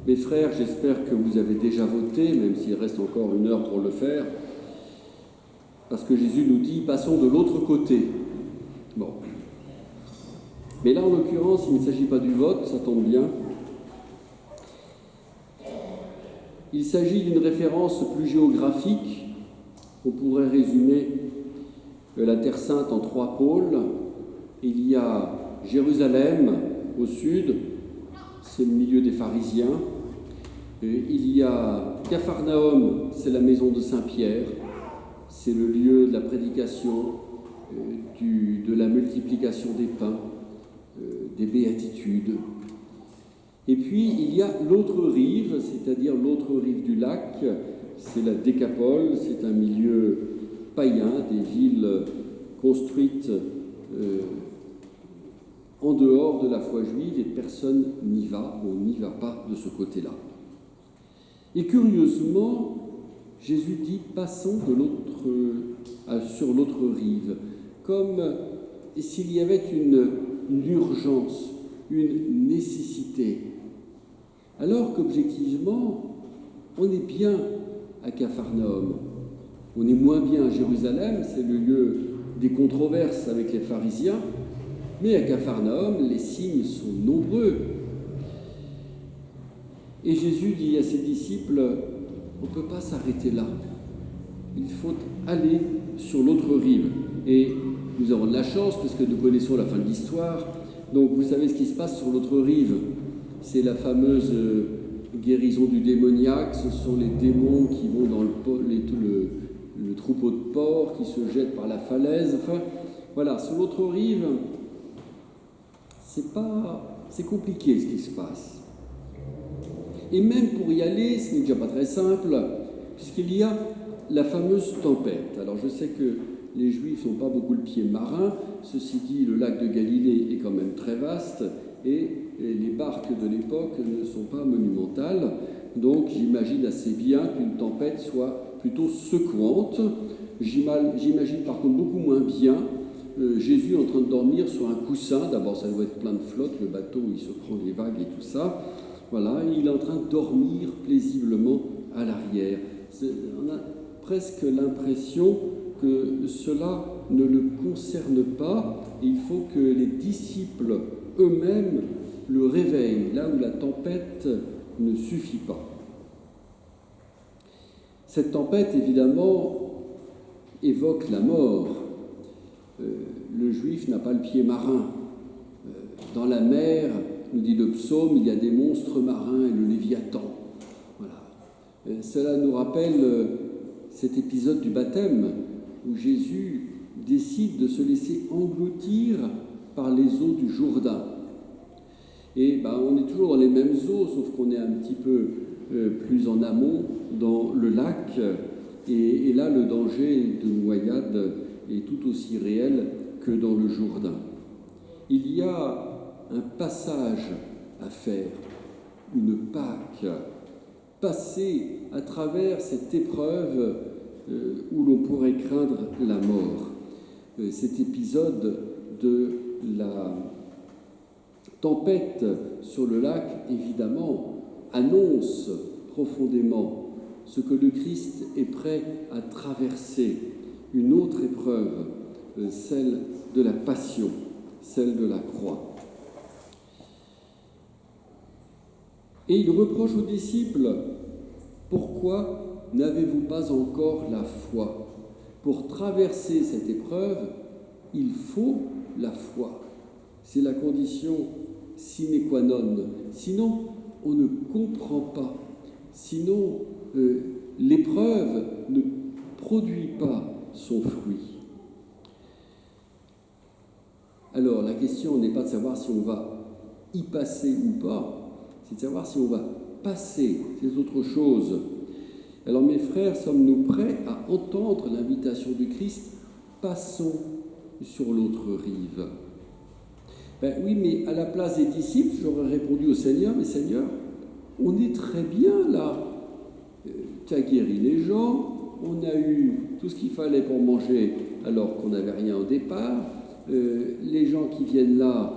Mes frères, j'espère que vous avez déjà voté, même s'il reste encore 1 heure pour le faire, parce que Jésus nous dit « passons de l'autre côté ». Bon. Mais là, en l'occurrence, il ne s'agit pas du vote, ça tombe bien. Il s'agit d'une référence plus géographique. On pourrait résumer la Terre Sainte en 3 pôles. Il y a Jérusalem au sud, c'est le milieu des pharisiens. Il y a Capharnaüm, c'est la maison de Saint-Pierre, c'est le lieu de la prédication, de la multiplication des pains, des béatitudes. Et puis il y a l'autre rive, c'est-à-dire l'autre rive du lac, c'est la Décapole, c'est un milieu païen, des villes construites en dehors de la foi juive et personne n'y va, on n'y va pas de ce côté-là. Et curieusement, Jésus dit « passons sur l'autre rive », comme s'il y avait une urgence, une nécessité, alors qu'objectivement, on est bien à Capharnaüm, on est moins bien à Jérusalem, c'est le lieu des controverses avec les pharisiens, mais à Capharnaüm, les signes sont nombreux. Et Jésus dit à ses disciples, on ne peut pas s'arrêter là, il faut aller sur l'autre rive. Et nous avons de la chance, parce que nous connaissons la fin de l'histoire, donc vous savez ce qui se passe sur l'autre rive. C'est la fameuse guérison du démoniaque, ce sont les démons qui vont dans le troupeau de porcs, qui se jettent par la falaise. Enfin, voilà, sur l'autre rive, c'est compliqué ce qui se passe. Et même pour y aller, ce n'est déjà pas très simple, puisqu'il y a la fameuse tempête. Alors je sais que les Juifs n'ont pas beaucoup le pied marin, ceci dit, le lac de Galilée est quand même très vaste, et les barques de l'époque ne sont pas monumentales, donc j'imagine assez bien qu'une tempête soit plutôt secouante. J'imagine par contre beaucoup moins bien Jésus en train de dormir sur un coussin. D'abord ça doit être plein de flotte, le bateau il se prend les vagues et tout ça. Voilà, il est en train de dormir paisiblement à l'arrière. On a presque l'impression que cela ne le concerne pas. Il faut que les disciples eux-mêmes le réveillent, là où la tempête ne suffit pas. Cette tempête, évidemment, évoque la mort. Le Juif n'a pas le pied marin. Dans la mer, nous dit le psaume, il y a des monstres marins et le Léviathan. Voilà. Cela nous rappelle cet épisode du baptême où Jésus décide de se laisser engloutir par les eaux du Jourdain. Et on est toujours dans les mêmes eaux, sauf qu'on est un petit peu plus en amont dans le lac. Et là, le danger de noyade est tout aussi réel que dans le Jourdain. Il y a un passage à faire, une Pâque, passer à travers cette épreuve où l'on pourrait craindre la mort. Cet épisode de la tempête sur le lac, évidemment, annonce profondément ce que le Christ est prêt à traverser, une autre épreuve, celle de la passion, celle de la croix. Et il reproche aux disciples, « Pourquoi n'avez-vous pas encore la foi ?» Pour traverser cette épreuve, il faut la foi. C'est la condition sine qua non. Sinon, on ne comprend pas. Sinon, l'épreuve ne produit pas son fruit. Alors, la question n'est pas de savoir si on va y passer ou pas, c'est de savoir si on va passer, c'est autre chose. Alors mes frères, sommes-nous prêts à entendre l'invitation du Christ ? Passons sur l'autre rive. Oui, mais à la place des disciples, j'aurais répondu au Seigneur, mais Seigneur, on est très bien là. Tu as guéri les gens, on a eu tout ce qu'il fallait pour manger alors qu'on n'avait rien au départ. Les gens qui viennent là,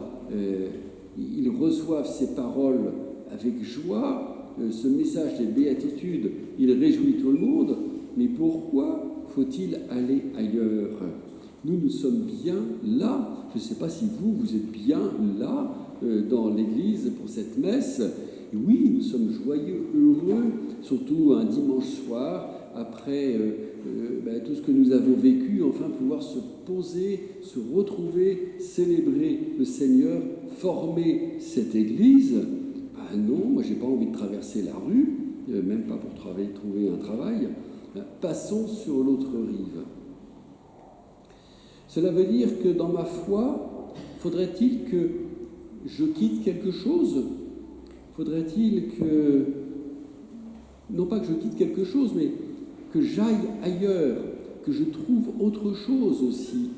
ils reçoivent ces paroles avec joie. ce message des béatitudes, il réjouit tout le monde, mais pourquoi faut-il aller ailleurs? Nous sommes bien là. Je ne sais pas si vous êtes bien là, dans l'église pour cette messe. Et oui, nous sommes joyeux, heureux, surtout un dimanche soir, après tout ce que nous avons vécu, enfin pouvoir se poser, se retrouver, célébrer le Seigneur, former cette église. Non, moi j'ai pas envie de traverser la rue, même pas pour trouver un travail. Passons sur l'autre rive. Cela veut dire que dans ma foi, faudrait-il que je quitte quelque chose? Faudrait-il que, non pas que je quitte quelque chose, mais que j'aille ailleurs, que je trouve autre chose aussi?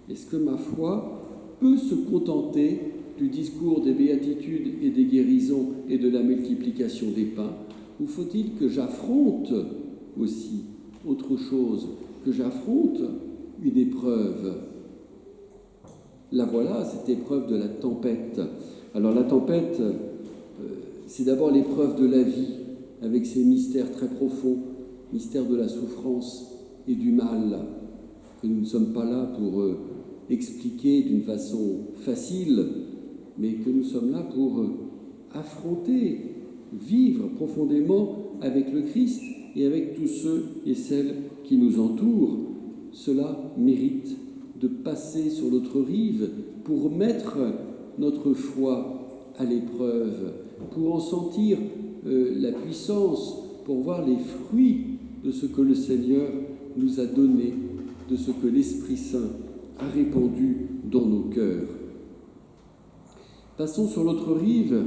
Est-ce que ma foi peut se contenter du discours des béatitudes et des guérisons et de la multiplication des pains? Ou faut-il que j'affronte aussi autre chose, que j'affronte une épreuve? La voilà, cette épreuve de la tempête. Alors la tempête, c'est d'abord l'épreuve de la vie, avec ses mystères très profonds, mystère de la souffrance et du mal, que nous ne sommes pas là pour expliquer d'une façon facile, mais que nous sommes là pour affronter, vivre profondément avec le Christ et avec tous ceux et celles qui nous entourent. Cela mérite de passer sur l'autre rive pour mettre notre foi à l'épreuve, pour en sentir la puissance, pour voir les fruits de ce que le Seigneur nous a donné, de ce que l'Esprit Saint a répandu dans nos cœurs. Passons sur l'autre rive,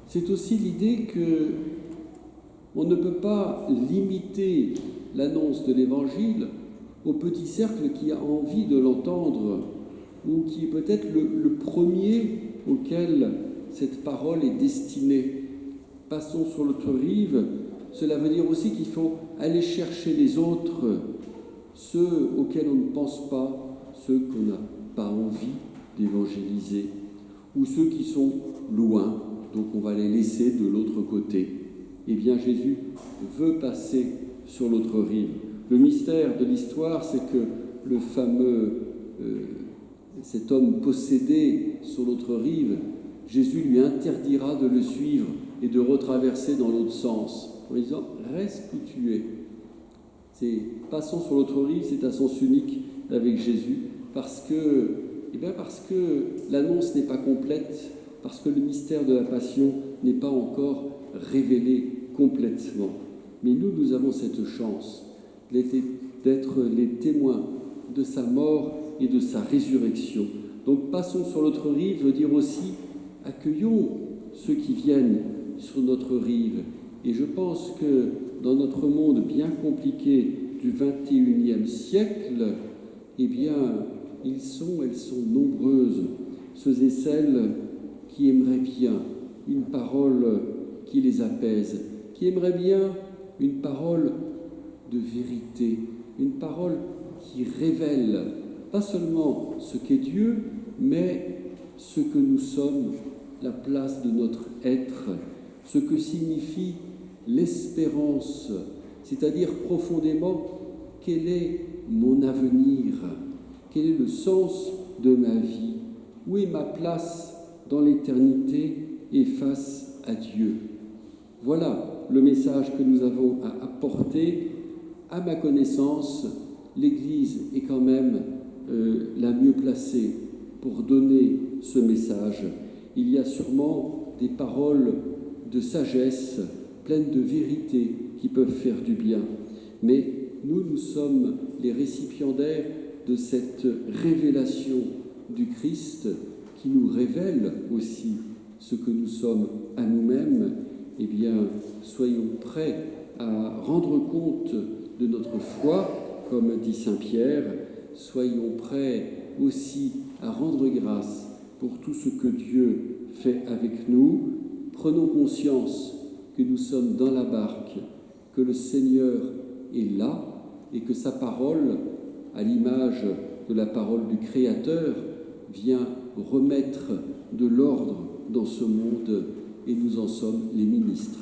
c'est aussi l'idée que on ne peut pas limiter l'annonce de l'Évangile au petit cercle qui a envie de l'entendre ou qui est peut-être le premier auquel cette parole est destinée. Passons sur l'autre rive, cela veut dire aussi qu'il faut aller chercher les autres, ceux auxquels on ne pense pas, ceux qu'on n'a pas envie d'évangéliser, ou ceux qui sont loin, donc on va les laisser de l'autre côté. Eh bien, Jésus veut passer sur l'autre rive. Le mystère de l'histoire, c'est que le fameux, cet homme possédé sur l'autre rive, Jésus lui interdira de le suivre et de retraverser dans l'autre sens, en disant « Reste où tu es ». C'est passons sur l'autre rive, c'est un sens unique avec Jésus, parce que l'annonce n'est pas complète, parce que le mystère de la passion n'est pas encore révélé complètement. Mais nous avons cette chance d'être les témoins de sa mort et de sa résurrection. Donc passons sur l'autre rive veut dire aussi accueillons ceux qui viennent sur notre rive. Et je pense que dans notre monde bien compliqué du XXIe siècle, eh bien, elles sont nombreuses, ceux et celles qui aimeraient bien une parole qui les apaise, qui aimeraient bien une parole de vérité, une parole qui révèle pas seulement ce qu'est Dieu, mais ce que nous sommes, la place de notre être, ce que signifie l'espérance, c'est-à-dire profondément quel est mon avenir, quel est le sens de ma vie, où est ma place dans l'éternité et face à Dieu. Voilà le message que nous avons à apporter. À ma connaissance, l'Église est quand même la mieux placée pour donner ce message. Il y a sûrement des paroles de sagesse, pleines de vérité, qui peuvent faire du bien. Mais nous sommes les récipiendaires de cette révélation du Christ qui nous révèle aussi ce que nous sommes à nous-mêmes. Eh bien, soyons prêts à rendre compte de notre foi, comme dit saint Pierre. Soyons prêts aussi à rendre grâce pour tout ce que Dieu fait avec nous. Prenons conscience que nous sommes dans la barque, que le Seigneur est là et que sa parole, à l'image de la parole du Créateur, vient remettre de l'ordre dans ce monde et nous en sommes les ministres.